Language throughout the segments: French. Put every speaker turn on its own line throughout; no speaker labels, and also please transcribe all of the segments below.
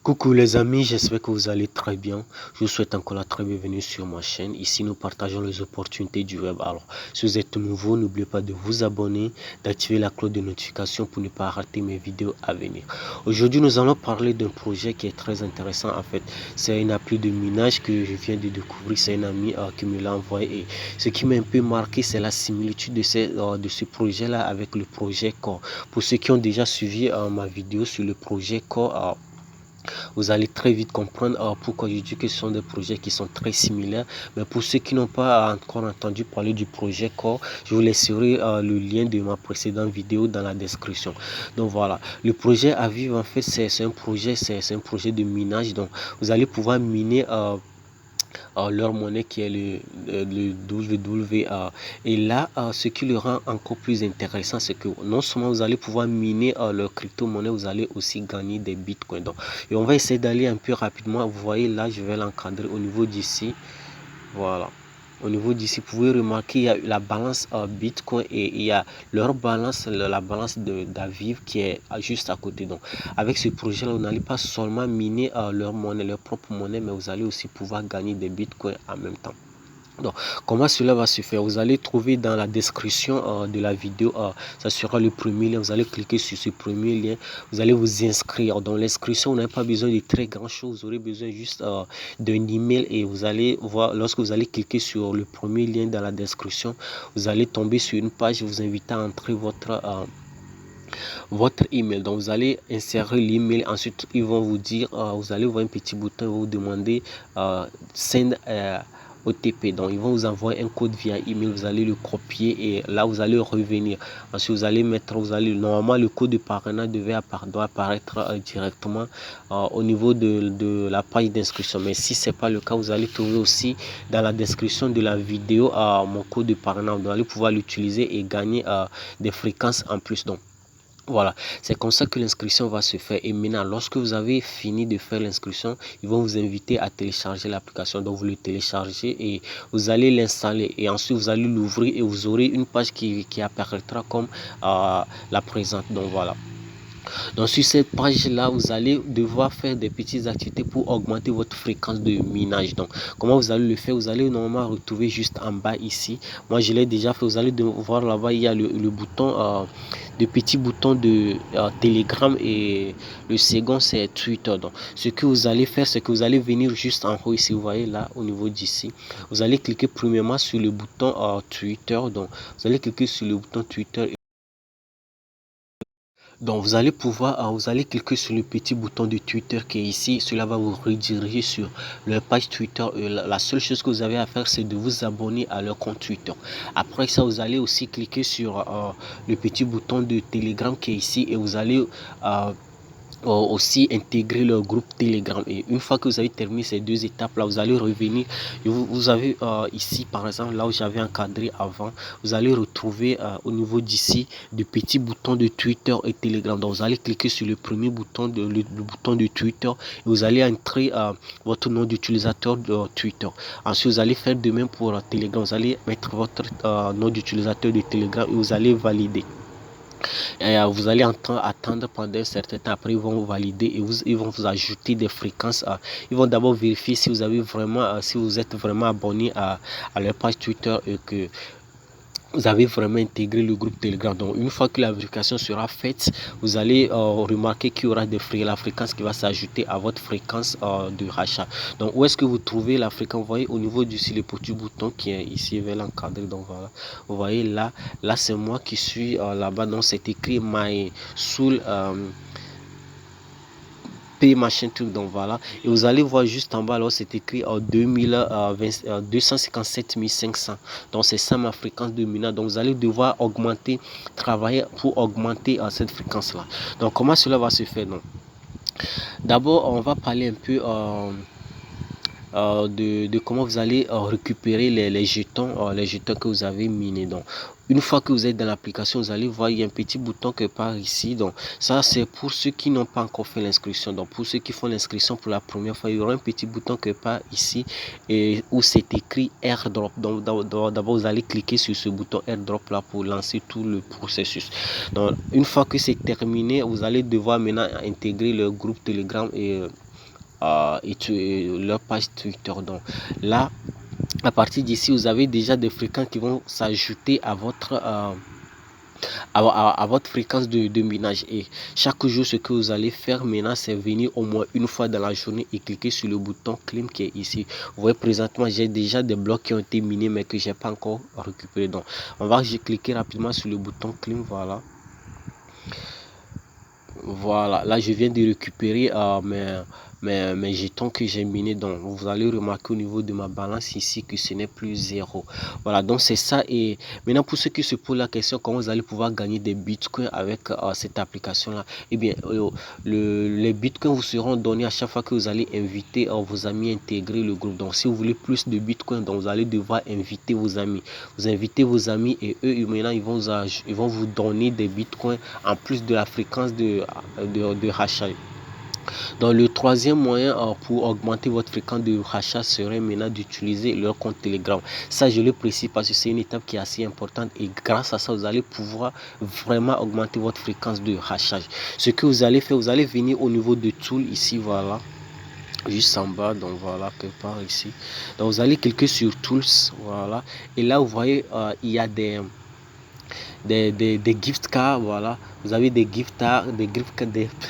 Coucou les amis, j'espère que vous allez très bien. Je vous souhaite encore la très bienvenue sur ma chaîne. Ici, nous partageons les opportunités du web. Alors, si vous êtes nouveau, n'oubliez pas de vous abonner, d'activer la cloche de notification pour ne pas rater mes vidéos à venir. Aujourd'hui, nous allons parler d'un projet qui est très intéressant. En fait, c'est une appli de minage que je viens de découvrir. C'est un ami qui me l'a envoyé. Et ce qui m'a un peu marqué, c'est la similitude de ce projet-là avec le projet Core. Pour ceux qui ont déjà suivi ma vidéo sur le projet Core, vous allez très vite comprendre pourquoi je dis que ce sont des projets qui sont très similaires. Mais pour ceux qui n'ont pas encore entendu parler du projet Core, je vous laisserai le lien de ma précédente vidéo dans la description. Donc voilà, le projet à vivre en fait c'est un projet de minage. Donc vous allez pouvoir miner leur monnaie qui est le WWA. Et là, ce qui le rend encore plus intéressant, c'est que non seulement vous allez pouvoir miner leur crypto-monnaie, vous allez aussi gagner des bitcoins. Donc, et on va essayer d'aller un peu rapidement. Vous voyez là, je vais l'encadrer au niveau d'ici. Voilà. Au niveau d'ici, vous pouvez remarquer il y a la balance Bitcoin et il y a leur balance, la balance d'Aviv qui est juste à côté. Donc, avec ce projet-là, vous n'allez pas seulement miner leur monnaie, leur propre monnaie, mais vous allez aussi pouvoir gagner des Bitcoins en même temps. Donc, comment cela va se faire? Vous allez trouver dans la description de la vidéo, ça sera le premier lien. Vous allez cliquer sur ce premier lien. Vous allez vous inscrire. Dans l'inscription, vous n'avez pas besoin de très grand chose. Vous aurez besoin juste d'un email et vous allez voir, lorsque vous allez cliquer sur le premier lien dans la description, vous allez tomber sur une page vous invitant à entrer votre email. Donc vous allez insérer l'email, ensuite ils vont vous dire, vous allez voir un petit bouton, vous demander send OTP. Donc ils vont vous envoyer un code via email, vous allez le copier et là vous allez revenir. Ensuite vous allez mettre, normalement le code de parrainage doit apparaître directement au niveau de la page d'inscription. Mais si c'est pas le cas, vous allez trouver aussi dans la description de la vidéo mon code de parrainage. Vous allez pouvoir l'utiliser et gagner des fréquences en plus. Donc voilà, c'est comme ça que l'inscription va se faire. Et maintenant, lorsque vous avez fini de faire l'inscription, ils vont vous inviter à télécharger l'application. Donc, vous le téléchargez et vous allez l'installer. Et ensuite, vous allez l'ouvrir et vous aurez une page qui apparaîtra comme la présente. Donc, voilà. Donc sur cette page là, vous allez devoir faire des petites activités pour augmenter votre fréquence de minage. Donc comment vous allez le faire? Vous allez normalement retrouver juste en bas ici. Moi je l'ai déjà fait. Vous allez voir là-bas, il y a le bouton, de petits boutons de Telegram et le second c'est Twitter. Donc ce que vous allez faire, c'est que vous allez venir juste en haut ici, vous voyez là au niveau d'ici. Vous allez cliquer premièrement sur le bouton Twitter. Donc vous allez cliquer sur le bouton Twitter. Donc vous allez pouvoir, vous allez cliquer sur le petit bouton de Twitter qui est ici. Cela va vous rediriger sur leur page Twitter. La seule chose que vous avez à faire, c'est de vous abonner à leur compte Twitter. Après ça, vous allez aussi cliquer sur le petit bouton de Telegram qui est ici et vous allez aussi intégrer leur groupe Telegram. Et une fois que vous avez terminé ces deux étapes là, vous allez revenir. Vous avez ici par exemple là où j'avais encadré avant, vous allez retrouver au niveau d'ici de petits boutons de Twitter et Telegram. Donc vous allez cliquer sur le premier bouton le bouton de Twitter et vous allez entrer votre nom d'utilisateur de Twitter. Ensuite vous allez faire de même pour Telegram. Vous allez mettre votre nom d'utilisateur de Telegram et vous allez valider. Et vous allez attendre pendant un certain temps. Après ils vont vous valider et ils vont vous ajouter des fréquences. Ils vont d'abord vérifier si vous avez vraiment, si vous êtes vraiment abonné à leur page Twitter et que vous avez vraiment intégré le groupe Telegram. Donc une fois que la vérification sera faite, vous allez remarquer qu'il y aura la fréquence qui va s'ajouter à votre fréquence de rachat. Donc où est-ce que vous trouvez la fréquence? Vous voyez au niveau du le petit bouton qui est ici, je vais l'encadrer. Donc voilà, vous voyez là c'est moi qui suis là-bas. Donc c'est écrit My Soul machin truc. Donc voilà, et vous allez voir juste en bas là c'est écrit 257 500. Donc c'est ça ma fréquence de minage. Donc vous allez devoir augmenter, travailler pour augmenter cette fréquence là. Donc comment cela va se faire? Donc d'abord on va parler un peu de comment vous allez récupérer les jetons que vous avez minés. Donc une fois que vous êtes dans l'application, vous allez voir il y a un petit bouton quelque part ici. Donc ça c'est pour ceux qui n'ont pas encore fait l'inscription. Donc pour ceux qui font l'inscription pour la première fois, il y aura un petit bouton quelque part ici et où c'est écrit airdrop. Donc d'abord vous allez cliquer sur ce bouton airdrop là pour lancer tout le processus. Donc une fois que c'est terminé, vous allez devoir maintenant intégrer le groupe Telegram et leur page Twitter. Donc là, à partir d'ici, vous avez déjà des fréquences qui vont s'ajouter à votre fréquence de minage. Et chaque jour, ce que vous allez faire maintenant, c'est venir au moins une fois dans la journée et cliquer sur le bouton claim qui est ici. Vous voyez, présentement, j'ai déjà des blocs qui ont été minés mais que j'ai pas encore récupéré. Donc on va cliquer rapidement sur le bouton claim. Voilà, là je viens de récupérer mes jetons que j'ai minés. Donc vous allez remarquer au niveau de ma balance ici que ce n'est plus 0. Voilà, donc c'est ça. Et maintenant, pour ceux qui se posent la question comment vous allez pouvoir gagner des bitcoins avec cette application là, eh bien les bitcoins vous seront donnés à chaque fois que vous allez inviter vos amis à intégrer le groupe. Donc si vous voulez plus de bitcoins, donc vous allez devoir inviter vos amis. Vous invitez vos amis et eux maintenant ils vont vous donner des bitcoins en plus de la fréquence de rachat. Donc le troisième moyen pour augmenter votre fréquence de rachat serait maintenant d'utiliser leur compte Telegram. Ça, je le précise parce que c'est une étape qui est assez importante et grâce à ça, vous allez pouvoir vraiment augmenter votre fréquence de rachat. Ce que vous allez faire, vous allez venir au niveau de Tool ici, voilà. Juste en bas, donc voilà, quelque part ici. Donc vous allez cliquer sur Tools, voilà. Et là, vous voyez, il y a des gift cards, voilà. Vous avez des gift cards,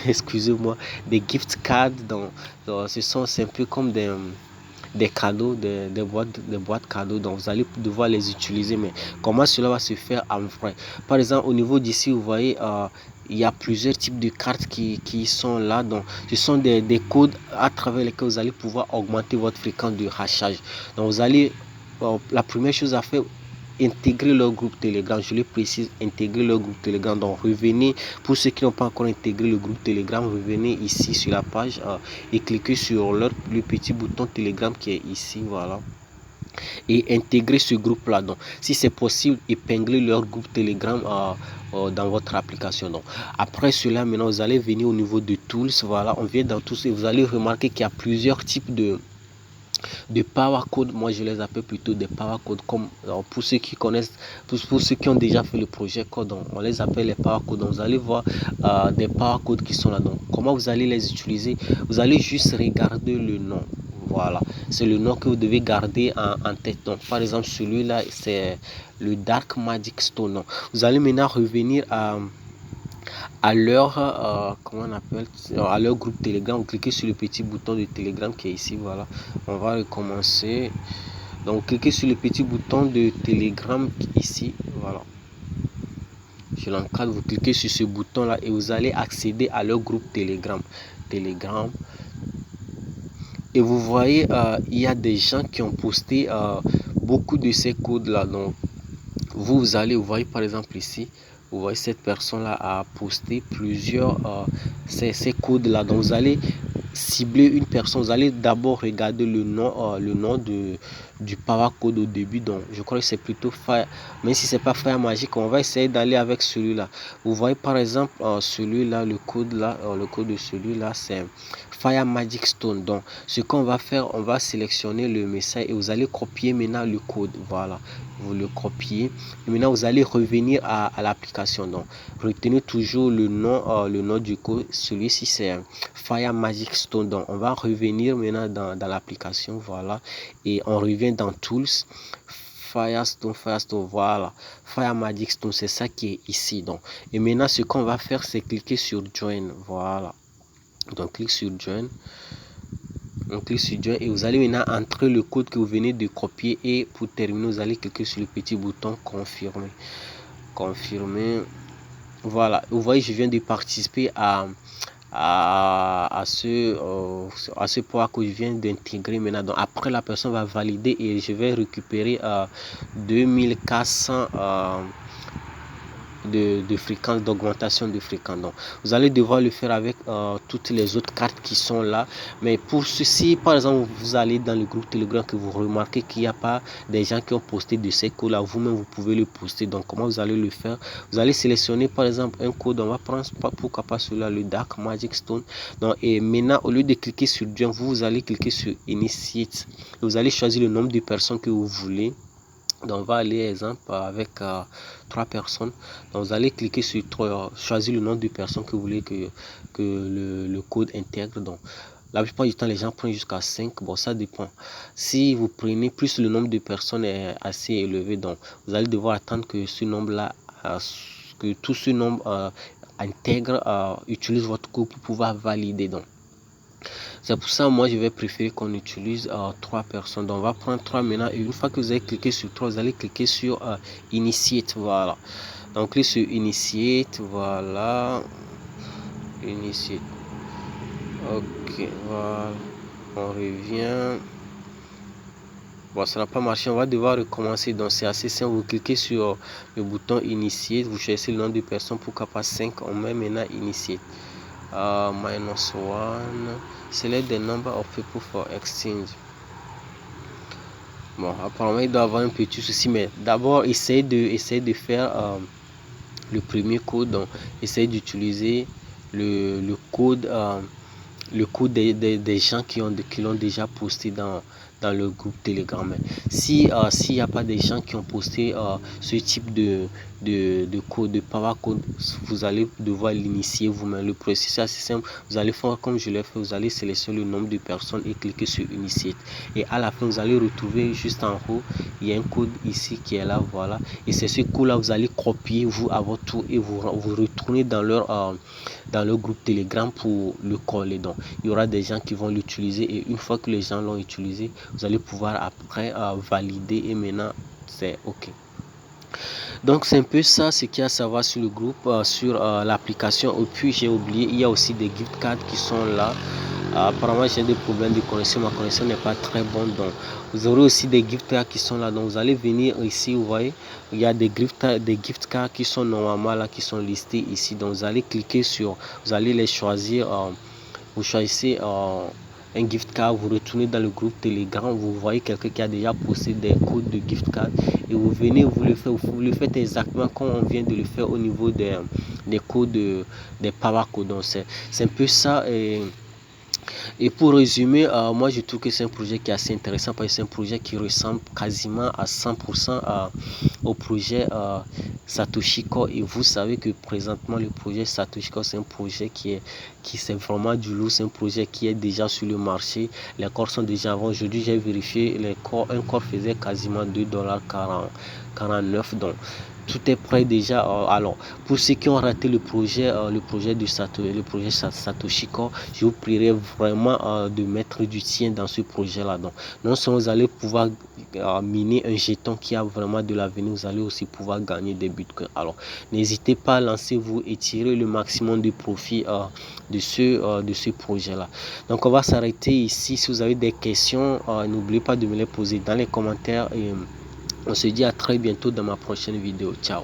excusez-moi, des gift cards. Donc c'est un peu comme des cadeaux, des boîtes cadeaux. Donc vous allez devoir les utiliser. Mais comment cela va se faire en vrai? Par exemple, au niveau d'ici, vous voyez, il y a plusieurs types de cartes qui sont là. Donc ce sont des codes à travers lesquels vous allez pouvoir augmenter votre fréquence de rachage. Donc vous allez, la première chose à faire, intégrer leur groupe Telegram. Je le précise, intégrer leur groupe Telegram. Donc revenez, pour ceux qui n'ont pas encore intégré le groupe Telegram, revenez ici sur la page et cliquez sur le petit bouton Telegram qui est ici, voilà, et intégrer ce groupe là. Donc si c'est possible, épingler leur groupe Telegram dans votre application. Donc après cela, maintenant vous allez venir au niveau de Tools, voilà, on vient dans Tools et vous allez remarquer qu'il y a plusieurs types de power code. Moi je les appelle plutôt des power code, comme pour ceux qui connaissent, pour ceux qui ont déjà fait le projet code, on les appelle les power code. Donc vous allez voir des power codes qui sont là. Donc comment vous allez les utiliser? Vous allez juste regarder le nom. Voilà, c'est le nom que vous devez garder en tête. Donc par exemple celui-là, c'est le Dark Magic Stone. Donc, vous allez maintenant revenir à leur comment on appelle, à leur groupe Telegram. Vous cliquez sur le petit bouton de Telegram qui est ici, voilà. On va recommencer. Donc cliquez sur le petit bouton de Telegram ici, voilà. Je l'encadre, vous cliquez sur ce bouton là et vous allez accéder à leur groupe Telegram. Et vous voyez, il y a des gens qui ont posté beaucoup de ces codes là. Donc vous allez, vous voyez par exemple ici, vous voyez cette personne là a posté plusieurs ces codes là. Donc vous allez cibler une personne, vous allez d'abord regarder le nom du power code au début. Donc je crois que c'est plutôt Fire, même si c'est pas Fire Magic, on va essayer d'aller avec celui-là. Vous voyez par exemple celui-là, le code de celui-là c'est Fire Magic Stone. Donc ce qu'on va faire, on va sélectionner le message et vous allez copier maintenant le code, voilà, vous le copiez et maintenant vous allez revenir à l'application. Donc retenez toujours le nom du code, celui-ci c'est Fire Magic Stone. Donc on va revenir maintenant dans l'application, voilà, et on revient dans Tools, Firestone, voilà, Fire Magic Stone, c'est ça qui est ici. Donc et maintenant ce qu'on va faire, c'est cliquer sur Join, voilà. Donc clique sur Join, on clique sur Join et vous allez maintenant entrer le code que vous venez de copier et pour terminer vous allez cliquer sur le petit bouton confirmer. Voilà, vous voyez, je viens de participer à ce poids que je viens d'intégrer maintenant. Donc après la personne va valider et je vais récupérer 2400 de fréquence, d'augmentation de fréquence. Donc vous allez devoir le faire avec toutes les autres cartes qui sont là. Mais pour ceci, par exemple, vous allez dans le groupe Telegram que vous remarquez qu'il n'y a pas des gens qui ont posté de ces codes là, vous-même vous pouvez le poster. Donc comment vous allez le faire? Vous allez sélectionner par exemple un code, on va prendre pourquoi pas celui-là, le Dark Magic Stone. Donc et maintenant au lieu de cliquer sur Join, vous allez cliquer sur Initiate. Vous allez choisir le nombre de personnes que vous voulez. Donc on va aller exemple avec 3 personnes. Donc vous allez cliquer sur choisir le nombre de personnes que vous voulez que le code intègre. Donc La plupart du temps, les gens prennent jusqu'à 5. Bon, ça dépend. Si vous prenez plus, le nombre de personnes est assez élevé. Donc, vous allez devoir attendre que ce nombre-là, que tout ce nombre intègre, utilise votre code pour pouvoir valider. Donc, c'est pour ça, moi, je vais préférer qu'on utilise 3 personnes. Donc, on va prendre 3 maintenant. Et une fois que vous avez cliqué sur 3, vous allez cliquer sur Initiate. Voilà. Donc, cliquez sur Initiate. Voilà. Initiate. Ok, voilà. On revient. Bon, ça n'a pas marché. On va devoir recommencer. Donc, c'est assez simple. Vous cliquez sur le bouton Initiate. Vous choisissez le nom de personne. Pourquoi pas 5? On met maintenant Initiate. -1. Select the number of people for exchange. Bon, apparemment, il doit avoir un petit souci. Mais d'abord, essayez de faire le premier code. Donc, essayez d'utiliser le code. Le code des gens qui l'ont déjà posté dans le groupe Telegram. S'il n'y a pas des gens qui ont posté ce type de code, de power code, vous allez devoir l'initier vous-même. Le processus est assez simple. Vous allez faire comme je l'ai fait. Vous allez sélectionner le nombre de personnes et cliquer sur Initiate. Et à la fin, vous allez retrouver juste en haut, il y a un code ici qui est là. Voilà. Et c'est ce code-là, vous allez copier vous à votre tour et vous retournez dans leur groupe Telegram pour le coller. Donc, il y aura des gens qui vont l'utiliser et une fois que les gens l'ont utilisé, vous allez pouvoir après valider et maintenant c'est OK. Donc c'est un peu ça ce qu'il y a à savoir sur le groupe, sur l'application. Et puis j'ai oublié, il y a aussi des gift cards qui sont là. Apparemment j'ai des problèmes de connexion, ma connexion n'est pas très bonne, donc vous aurez aussi des gift cards qui sont là. Donc vous allez venir ici, vous voyez, il y a des gift cards qui sont normalement là, qui sont listés ici. Donc vous allez cliquer sur, vous allez les choisir, vous choisissez un gift card, vous retournez dans le groupe Telegram, vous voyez quelqu'un qui a déjà posté des codes de gift card et vous venez, vous le faites exactement comme on vient de le faire au niveau des codes, des power codes. Donc c'est un peu ça. Et pour résumer, moi je trouve que c'est un projet qui est assez intéressant parce que c'est un projet qui ressemble quasiment à 100% au projet Satoshi Core. Et vous savez que présentement le projet Satoshi Core, c'est un projet qui c'est vraiment du lourd, c'est un projet qui est déjà sur le marché. Les corps sont déjà avant. Aujourd'hui j'ai vérifié, un corps faisait quasiment $2,49. Donc tout est prêt déjà. Alors pour ceux qui ont raté le projet de Satoshi Core, je vous prierai vraiment de mettre du tien dans ce projet là. Donc non seulement vous allez pouvoir miner un jeton qui a vraiment de l'avenir, vous allez aussi pouvoir gagner des bitcoins. Alors n'hésitez pas à lancer-vous et tirer le maximum de profit de ce projet là. Donc on va s'arrêter ici. Si vous avez des questions, n'oubliez pas de me les poser dans les commentaires et on se dit à très bientôt dans ma prochaine vidéo. Ciao.